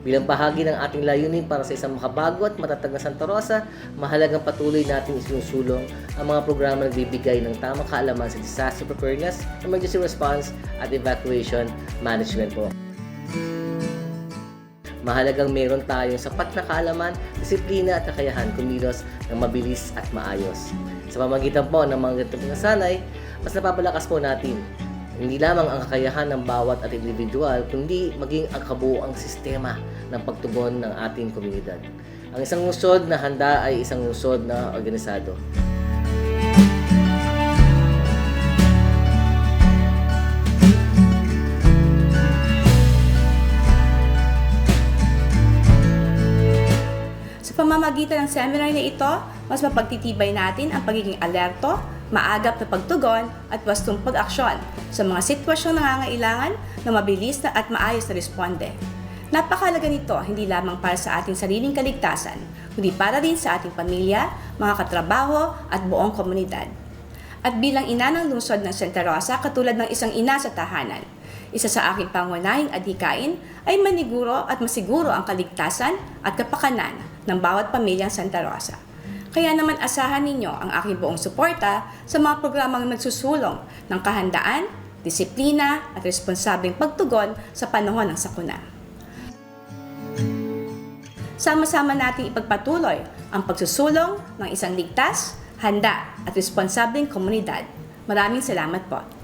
Bilang bahagi ng ating layunin para sa isang makabago at matatag na Santa Rosa, mahalagang patuloy natin isinusulong ang mga programa na nagbibigay ng tamang kaalaman sa disaster preparedness, emergency response at evacuation management po. Mahalagang meron tayong sapat na kaalaman, disiplina at kakayahan kumilos ng mabilis at maayos. Sa pamamagitan po ng mga ganitong nasanay, mas napapalakas po natin hindi lamang ang kakayahan ng bawat at individual, kundi maging ang kabuuang sistema ng pagtugon ng ating komunidad. Ang isang lungsod na handa ay isang lungsod na organisado. Sa pamamagitan ng seminar na ito, mas mapagtitibay natin ang pagiging alerto, maagap na pagtugon at wastong pag-aksyon sa mga sitwasyong nangangailangan ng mabilis na at maayos na responde. Napakahalaga nito hindi lamang para sa ating sariling kaligtasan, kundi para din sa ating pamilya, mga katrabaho at buong komunidad. At bilang ina ng lungsod ng Santa Rosa, katulad ng isang ina sa tahanan, isa sa aking pangunahing adhikain ay maniguro at masiguro ang kaligtasan at kapakanan ng bawat pamilyang Santa Rosa. Kaya naman asahan ninyo ang aking buong suporta sa mga programang nagsusulong ng kahandaan, disiplina at responsableng pagtugon sa panahon ng sakuna. Sama-sama nating ipagpatuloy ang pagsusulong ng isang ligtas, handa at responsableng komunidad. Maraming salamat po.